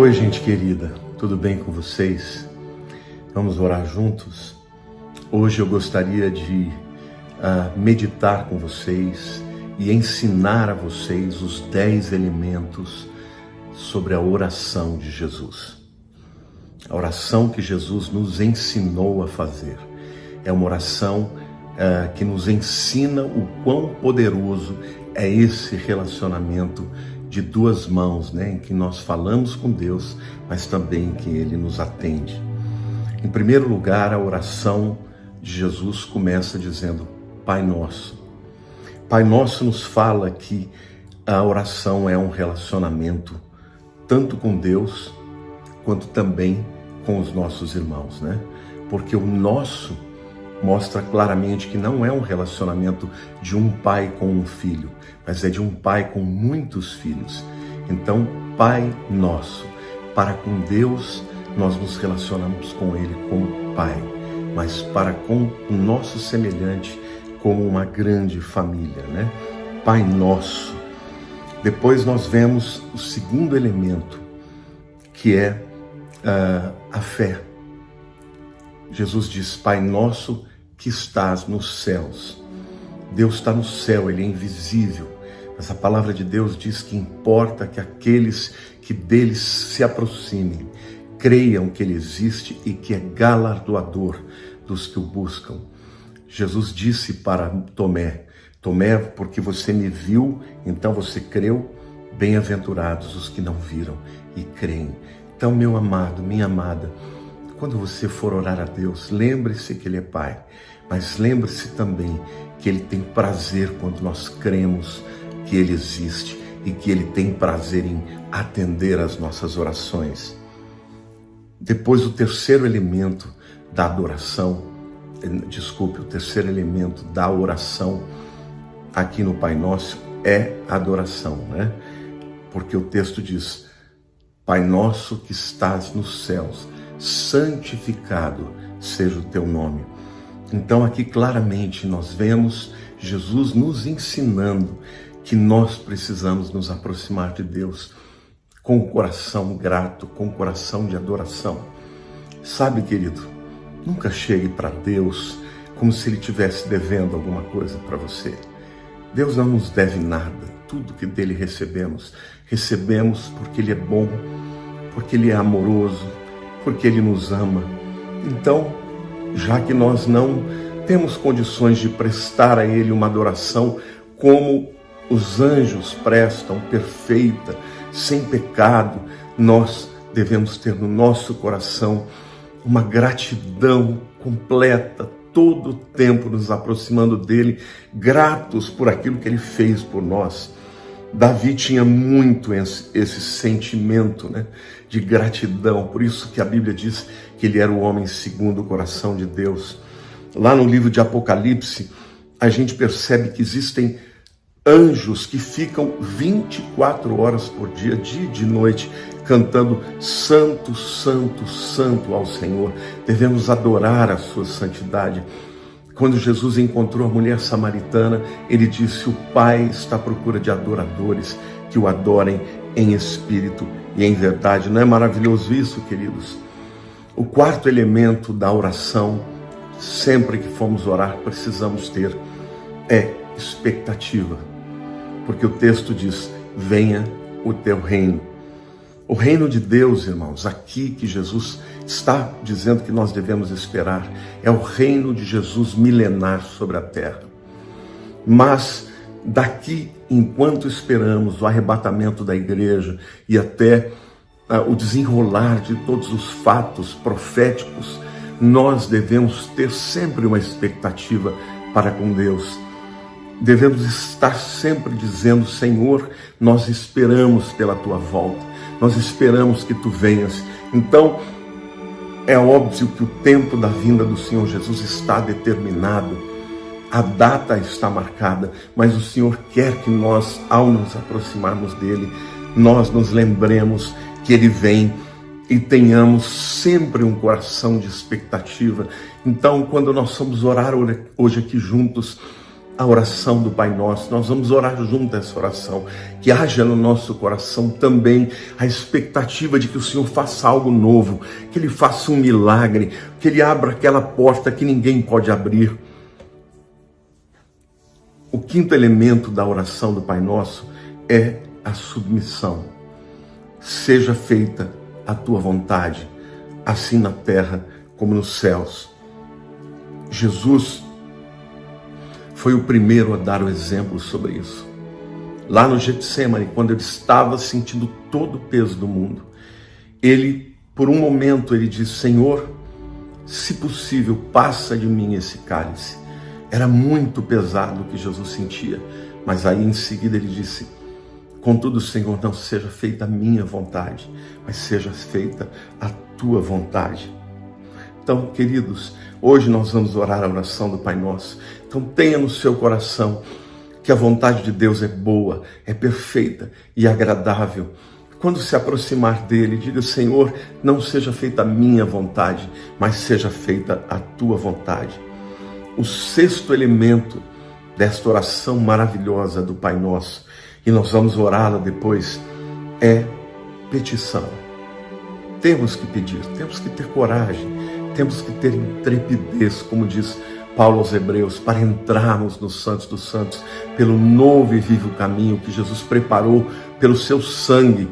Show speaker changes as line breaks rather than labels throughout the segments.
Oi, gente querida, tudo bem com vocês? Vamos orar juntos? Hoje eu gostaria de meditar com vocês e ensinar a vocês os 10 elementos sobre a oração de Jesus. A oração que Jesus nos ensinou a fazer. É uma oração que nos ensina o quão poderoso é esse relacionamento de duas mãos, em que nós falamos com Deus, mas também em que Ele nos atende. Em primeiro lugar, a oração de Jesus começa dizendo Pai Nosso. Pai Nosso nos fala que a oração é um relacionamento tanto com Deus, quanto também com os nossos irmãos, Porque o nosso mostra claramente que não é um relacionamento de um pai com um filho, mas é de um pai com muitos filhos. Então, Pai Nosso. Para com Deus, nós nos relacionamos com Ele como Pai, mas para com o nosso semelhante, como uma grande família, Pai Nosso. Depois nós vemos o segundo elemento, que é a fé. Jesus diz, Pai Nosso que estás nos céus. Deus está no céu, Ele é invisível. Mas a palavra de Deus diz que importa que aqueles que deles se aproximem, creiam que Ele existe e que é galardoador dos que o buscam. Jesus disse para Tomé, porque você me viu, então você creu, bem-aventurados os que não viram e creem. Então, meu amado, minha amada, quando você for orar a Deus, lembre-se que Ele é Pai, mas lembre-se também que Ele tem prazer quando nós cremos que Ele existe e que Ele tem prazer em atender às nossas orações. Depois, o terceiro elemento da adoração, o terceiro elemento da oração aqui no Pai Nosso é a adoração, Porque o texto diz, Pai Nosso que estás nos céus, santificado seja o teu nome. Então aqui claramente nós vemos Jesus nos ensinando que nós precisamos nos aproximar de Deus com o coração grato, com o coração de adoração. Sabe, querido, nunca chegue para Deus como se Ele estivesse devendo alguma coisa para você. Deus não nos deve nada, tudo que dele recebemos porque Ele é bom, porque Ele é amoroso, porque Ele nos ama. Então, já que nós não temos condições de prestar a Ele uma adoração como os anjos prestam, perfeita, sem pecado, nós devemos ter no nosso coração uma gratidão completa, todo o tempo nos aproximando dele, gratos por aquilo que Ele fez por nós. Davi tinha muito esse sentimento de gratidão, por isso que a Bíblia diz que ele era o homem segundo o coração de Deus. Lá no livro de Apocalipse, a gente percebe que existem anjos que ficam 24 horas por dia e de noite, cantando Santo, Santo, Santo ao Senhor. Devemos adorar a sua santidade. Quando Jesus encontrou a mulher samaritana, Ele disse, o Pai está à procura de adoradores que o adorem em espírito e em verdade. Não é maravilhoso isso, queridos? O quarto elemento da oração, sempre que formos orar, precisamos ter, é expectativa. Porque o texto diz, venha o teu reino. O reino de Deus, irmãos, aqui que Jesus está dizendo que nós devemos esperar, é o reino de Jesus milenar sobre a terra. Mas daqui, enquanto esperamos o arrebatamento da igreja e até o desenrolar de todos os fatos proféticos, nós devemos ter sempre uma expectativa para com Deus. Devemos estar sempre dizendo, Senhor, nós esperamos pela tua volta, nós esperamos que tu venhas. Então, é óbvio que o tempo da vinda do Senhor Jesus está determinado, a data está marcada, mas o Senhor quer que nós, ao nos aproximarmos dele, nós nos lembremos que ele vem e tenhamos sempre um coração de expectativa. Então, quando nós vamos orar hoje aqui juntos, a oração do Pai Nosso. Nós vamos orar junto essa oração. Que haja no nosso coração também a expectativa de que o Senhor faça algo novo, que Ele faça um milagre, que Ele abra aquela porta que ninguém pode abrir. O quinto elemento da oração do Pai Nosso é a submissão. Seja feita a tua vontade, assim na terra como nos céus. Jesus foi o primeiro a dar o exemplo sobre isso. Lá no Getsemane, quando ele estava sentindo todo o peso do mundo, ele, por um momento, ele disse: Senhor, se possível, passa de mim esse cálice. Era muito pesado o que Jesus sentia, mas aí em seguida ele disse: contudo, Senhor, não seja feita a minha vontade, mas seja feita a tua vontade. Então, queridos, hoje nós vamos orar a oração do Pai Nosso. Então tenha no seu coração que a vontade de Deus é boa, é perfeita e agradável. Quando se aproximar dele, diga: Senhor, não seja feita a minha vontade, mas seja feita a tua vontade. O sexto elemento desta oração maravilhosa do Pai Nosso, e nós vamos orá-la depois, é petição. Temos que pedir, temos que ter coragem, temos que ter intrepidez, como diz Paulo aos Hebreus, para entrarmos no Santos dos Santos, pelo novo e vivo caminho que Jesus preparou pelo seu sangue.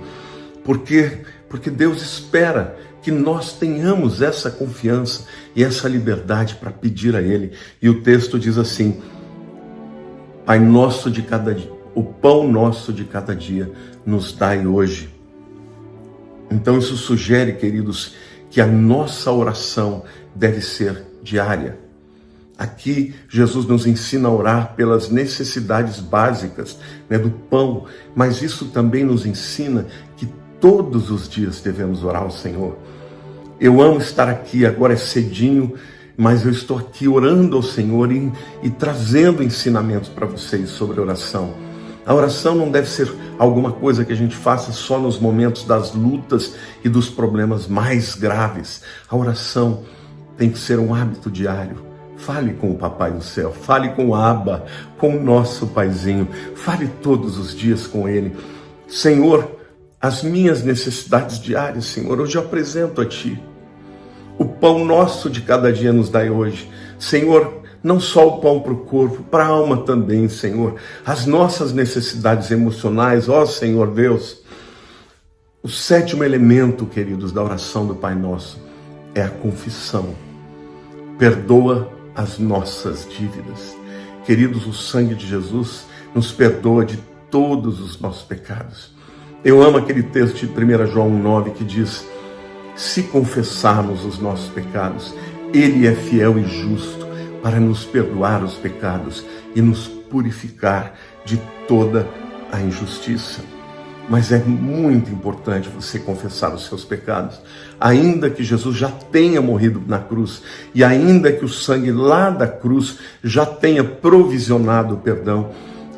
Porque Deus espera que nós tenhamos essa confiança e essa liberdade para pedir a Ele. E o texto diz assim: Pai nosso de cada dia, o pão nosso de cada dia nos dai hoje. Então isso sugere, queridos, que a nossa oração deve ser diária. Aqui Jesus nos ensina a orar pelas necessidades básicas, do pão, mas isso também nos ensina que todos os dias devemos orar ao Senhor. Eu amo estar aqui, agora é cedinho, mas eu estou aqui orando ao Senhor e trazendo ensinamentos para vocês sobre oração. A oração não deve ser alguma coisa que a gente faça só nos momentos das lutas e dos problemas mais graves. A oração tem que ser um hábito diário. Fale com o Papai do Céu, fale com o Abba, com o nosso Paizinho. Fale todos os dias com Ele. Senhor, as minhas necessidades diárias, Senhor, hoje eu apresento a Ti. O pão nosso de cada dia nos dai hoje. Senhor, não só o pão para o corpo, para a alma também, Senhor. As nossas necessidades emocionais, ó Senhor Deus. O sétimo elemento, queridos, da oração do Pai Nosso é a confissão. Perdoa as nossas dívidas. Queridos, o sangue de Jesus nos perdoa de todos os nossos pecados. Eu amo aquele texto de 1 João 1,9 que diz: se confessarmos os nossos pecados, Ele é fiel e justo para nos perdoar os pecados e nos purificar de toda a injustiça. Mas é muito importante você confessar os seus pecados, ainda que Jesus já tenha morrido na cruz e ainda que o sangue lá da cruz já tenha provisionado o perdão.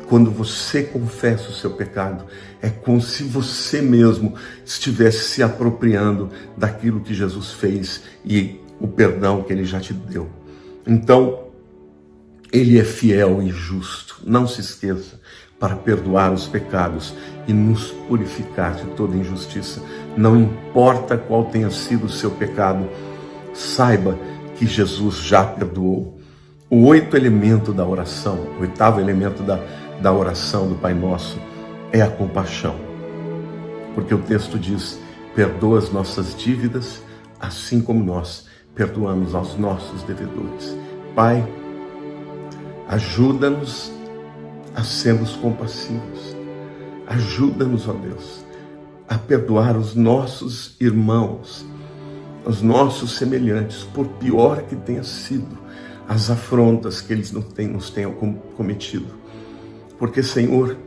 Quando você confessa o seu pecado, é como se você mesmo estivesse se apropriando daquilo que Jesus fez e o perdão que Ele já te deu. Então, Ele é fiel e justo, não se esqueça, para perdoar os pecados e nos purificar de toda injustiça. Não importa qual tenha sido o seu pecado, saiba que Jesus já perdoou. O oitavo elemento da oração da oração do Pai Nosso é a compaixão. Porque o texto diz: perdoa as nossas dívidas, assim como nós perdoamos aos nossos devedores. Pai, ajuda-nos a sermos compassivos. Ajuda-nos, ó Deus, a perdoar os nossos irmãos, os nossos semelhantes, por pior que tenha sido as afrontas que eles nos tenham cometido. Porque, Senhor,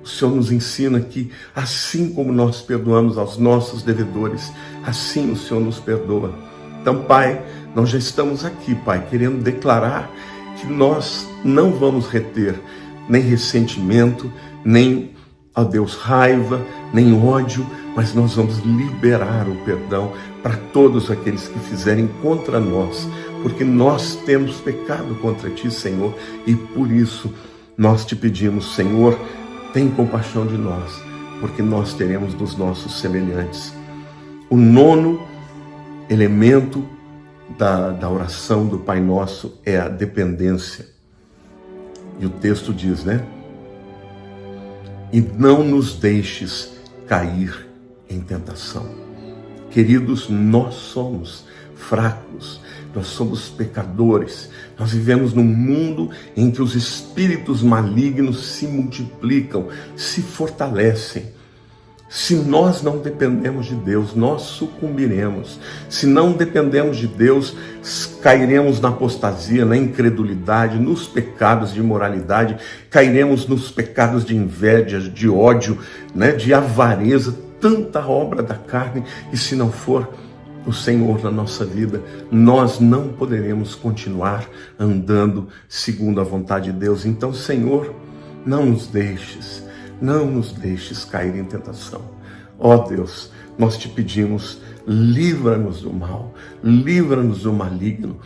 o Senhor nos ensina que assim como nós perdoamos aos nossos devedores, assim o Senhor nos perdoa. Então, Pai, nós já estamos aqui, Pai, querendo declarar que nós não vamos reter nem ressentimento, nem, ó Deus, raiva, nem ódio, mas nós vamos liberar o perdão para todos aqueles que fizerem contra nós, porque nós temos pecado contra Ti, Senhor, e por isso Nós te pedimos, Senhor, tem compaixão de nós, porque nós teremos dos nossos semelhantes. O nono elemento da oração do Pai Nosso é a dependência. E o texto diz, né? E não nos deixes cair em tentação. Queridos, nós somos fracos, nós somos pecadores, nós vivemos num mundo em que os espíritos malignos se multiplicam, se fortalecem. Se nós não dependemos de Deus, nós sucumbiremos. Se não dependemos de Deus, cairemos na apostasia, na incredulidade, nos pecados de imoralidade, cairemos nos pecados de inveja, de ódio, né, de avareza, tanta obra da carne. E se não for o Senhor na nossa vida, nós não poderemos continuar andando segundo a vontade de Deus. Então, Senhor, não nos deixes cair em tentação. Ó Deus, nós te pedimos, livra-nos do mal, livra-nos do maligno,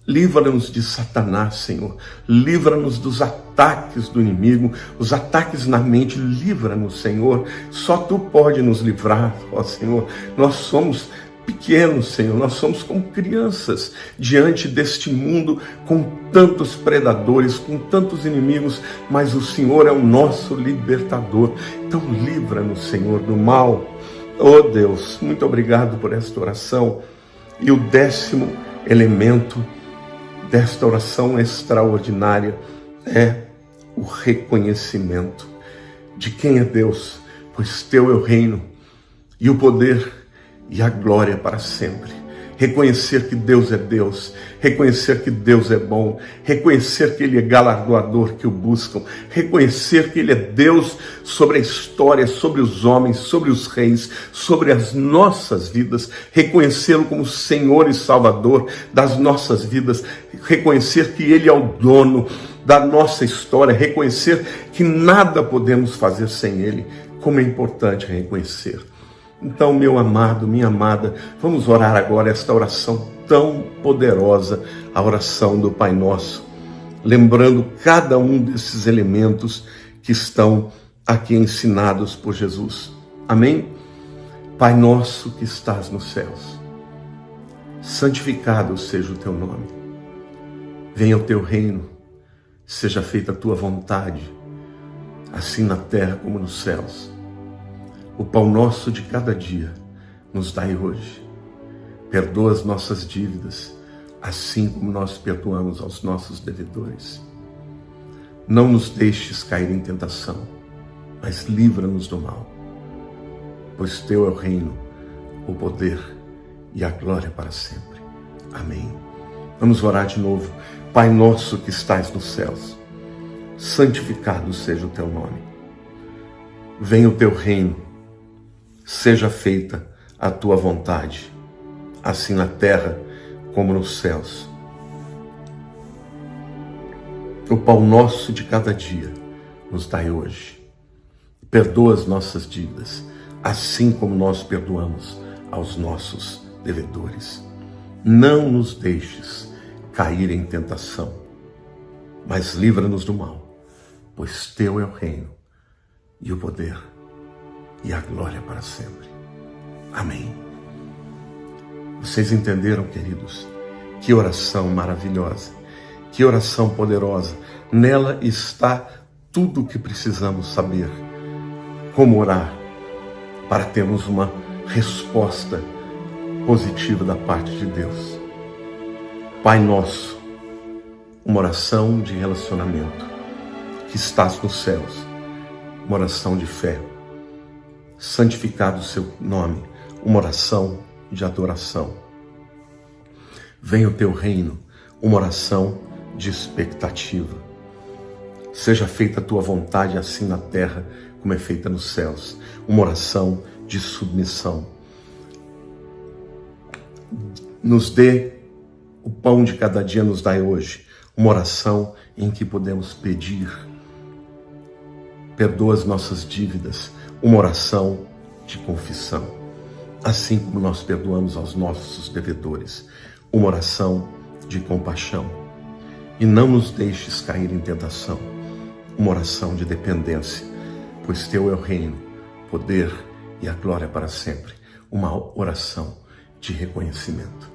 livra-nos de Satanás, Senhor, livra-nos dos ataques do inimigo, os ataques na mente, livra-nos, Senhor, só Tu pode nos livrar, ó Senhor. Nós somos pequenos, Senhor, nós somos como crianças diante deste mundo com tantos predadores, com tantos inimigos, mas o Senhor é o nosso libertador. Então livra-nos, Senhor, do mal. Oh Deus, muito obrigado por esta oração. E o 10º elemento desta oração extraordinária é o reconhecimento de quem é Deus, pois Teu é o reino e o poder e a glória para sempre. Reconhecer que Deus é Deus, reconhecer que Deus é bom, reconhecer que Ele é galardoador que o buscam, reconhecer que Ele é Deus sobre a história, sobre os homens, sobre os reis, sobre as nossas vidas, reconhecê-lo como Senhor e Salvador das nossas vidas, reconhecer que Ele é o dono da nossa história, reconhecer que nada podemos fazer sem Ele. Como é importante reconhecer. Então, meu amado, minha amada, vamos orar agora esta oração tão poderosa, a oração do Pai Nosso, lembrando cada um desses elementos que estão aqui ensinados por Jesus. Amém? Pai nosso que estás nos céus, santificado seja o Teu nome. Venha o Teu reino, seja feita a Tua vontade, assim na terra como nos céus. O pão nosso de cada dia nos dai hoje. Perdoa as nossas dívidas, assim como nós perdoamos aos nossos devedores. Não nos deixes cair em tentação, mas livra-nos do mal. Pois Teu é o reino, o poder e a glória para sempre. Amém. Vamos orar de novo. Pai nosso que estais nos céus, santificado seja o Teu nome. Venha o Teu reino. Seja feita a Tua vontade, assim na terra como nos céus. O pão nosso de cada dia nos dai hoje. Perdoa as nossas dívidas, assim como nós perdoamos aos nossos devedores. Não nos deixes cair em tentação, mas livra-nos do mal, pois Teu é o reino e o poder e a glória para sempre. Amém. Vocês entenderam, queridos? Que oração maravilhosa, que oração poderosa. Nela está tudo o que precisamos saber. Como orar para termos uma resposta positiva da parte de Deus. Pai nosso, uma oração de relacionamento, que estás nos céus, uma oração de fé. Santificado o Seu nome, uma oração de adoração. Venha o Teu reino, uma oração de expectativa. Seja feita a Tua vontade, assim na terra como é feita nos céus, uma oração de submissão. Nos dê o pão de cada dia, nos dai hoje, uma oração em que podemos pedir. Perdoa as nossas dívidas, uma oração de confissão, assim como nós perdoamos aos nossos devedores, uma oração de compaixão. E não nos deixes cair em tentação, uma oração de dependência, pois teu é o reino, poder e a glória para sempre. Uma oração de reconhecimento.